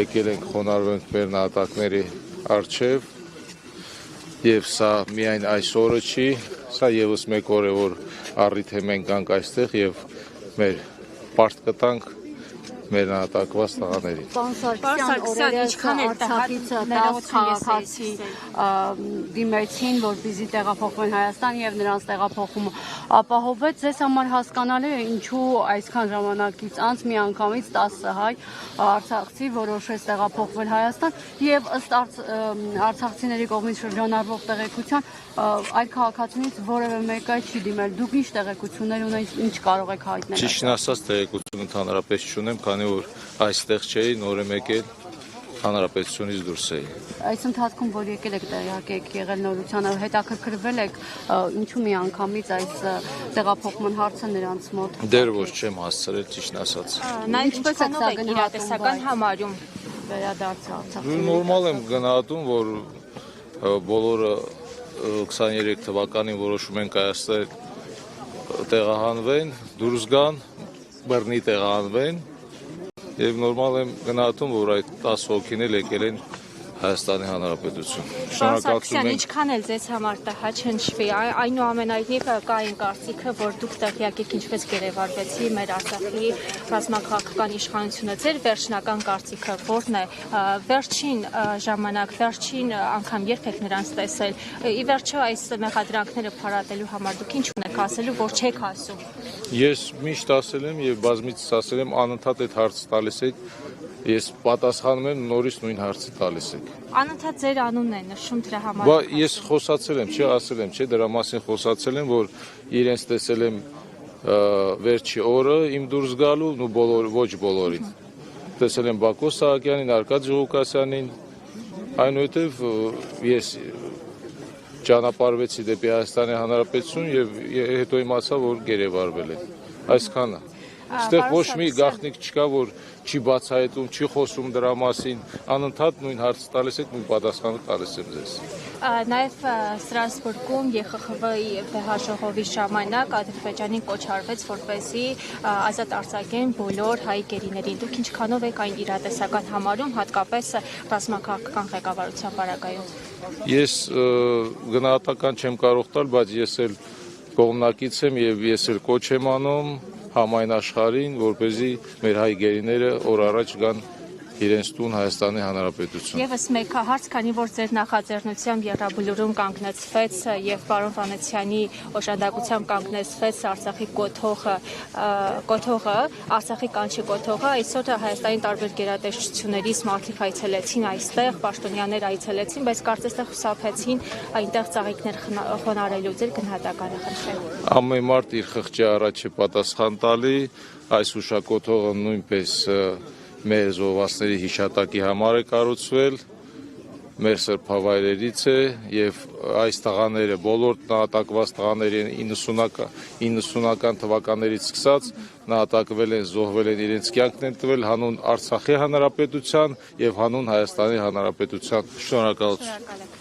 Եկել ենք խոնարհվենք մեր նահատակների առջև եւ սա միայն այս օրը չի, սա եւս մեկ օր է, որ առիթ է մենք գանք այստեղ եւ մեր պարտ կտանք մեր նահատակված տղաներին։ Պարոն Սարգսյան, ինչքան էլ Արցախից 10 քաղաքացի դիմեցին, որպեսզի տեղափոխվեն Հայաստան եւ նրանց տեղափոխումը ապահովվեց, ձեզ համար հասկանալի է ինչու այսքան ժամանակից անց միանգամից 10 հայ արցախցի որոշեց տեղափոխվել Հայաստան եւ ըստ արցախցիների կողմից շրջանառվող տեղեկության այլ քաղաքացիներից որևէ մեկը չի դիմել։ Դուք ինչ տեղեկություններ ունեք, ինչ կարող եք հայտնել։ Ճիշտն ասած տեղեկություն ընդհանրապես չունեմ, քանի որ այստեղ չէի, նոր եմ եկել, հանրապետությունից դուրս էի։ Այս ընթացքում, որ եկել եք տեղյակ եք եղել նորությանը, հետաքրքրվել եք ինչու միանգամից այս տեղափոխման հարցը նրանց մոտ։ Դեռ ոչ չեմ հասցրել, ճիշտն ասած։ Նաեւ ինչպես եք իրատեսական համարում վերադարձը Արցախ։ Նորմալ եմ գնահատում, որ բոլորը 23 թվականին որոշում են կայացնել տեղահանվեն, դուրս գան, բռնի տեղահանվեն եւ նորմալ եմ գնահատում, որ այդ 10 հոգին էլ եկել են Հայաստանի Հանրապետություն։ Շնորհակալություն։ Ինչքան էլ ձեզ համար տհաճ հնչվի, այնուամենայնիվ կա այն կարծիքը, որ դուք տեղյակ եք ինչպես գերեվարվեցի մեր Արցախի ռազմաքաղաքական իշխանությունը։ Ձեր վերջնական կարծիքը ո՞րն է։ Վերջին ժամանակ, վերջին անգամ երբ եք նրանց տեսել։ Ի վերջո այս մեղադրանքները փարատելու համար դուք ինչ ունեք ասելու, որ չեք ասում։ Ես միշտ ասել եմ եւ բազմիցս ասել եմ, անընդհատ այդ հարցը տալիս եք, ես պատասխանում եմ, նորից նույն հարցը տալիս եք։ Անընդհատ ձեր անունն է նշում դրա համար։ Բա ես խոսացել եմ, չէ, ասել եմ, չէ, դրա մասին խոսացել եմ, որ իրենց տեսել եմ վերջի օրը իմ դուրս գալու, ոչ բոլորին։ Տեսել եմ Բակո Սահակյանին, Արկադի Ղուկասյանին, այնուհետև ես ճանապարհվեցի դեպի Հայաստանի Հանրապետություն եւ հետո իմացա, որ գերեվարվել են։ Այսքանը։ Այստեղ ոչ մի գաղտնիք չկա, որ չի բացահայտում, չի խոսում դրա մասին, անընդհատ նույն հարցը տալիս եք, նույն պատասխանը տալիս եմ ձեզ։ Նաև Ստրասբուրգում ԵԽԽՎ-ի վեհաժողովի ժամանակ Ադրբեջանին կոչ արվեց, որպեսզի ազատ արձակեն բոլոր հայ գերիներին։ Դուք ինչքանով եք այն իրատեսական համարում, հատկապես ռազմաքաղաքական ղեկավարության պարագայում։ Ես գնահատական չեմ կարող տալ, բայց ես էլ կողմնակից եմ եւ ես էլ կոչ եմ անում համայն աշխարհին, որպեսզի մեր հայ գերիները օր առաջ գան իրենց տուն Հայաստանի Հանրապետություն։ Եվս մեկ հարց, քանի որ ձեր նախաձեռնությամբ Եռաբլուրում կանգնեցվեց եւ պարոն Վանեցյանի օժանդակությամբ կանգնեցվեց Արցախի կոթողը, Արցախի կանչի կոթողը, այսօր Հայաստանի տարբեր գերատեսչություններից մարդիկ այցելեցին այստեղ, պաշտոնյաներ այցելեցին, բայց կարծես թե խուսափեցին այնտեղ ծաղիկներ խոնարհելու։ Ձեր գնահատականը խնդրեմ։ Ամեն մարդ իր խղճի առաջ է պատասխան տալի, այս հուշակոթողը նույնպես մեր զոհվածների հիշատակի համար է կառուցվել, մեր սրբավայրերից է եւ այս տղաները, բոլոր նահատակված տղաները 90-ական թվականներից սկսած նահատակվել են, զոհվել են, իրենց կյանքն են տվել հանուն Արցախի Հանրապետության եւ հանուն Հայաստանի Հանրապետության։ Շնորհակալություն։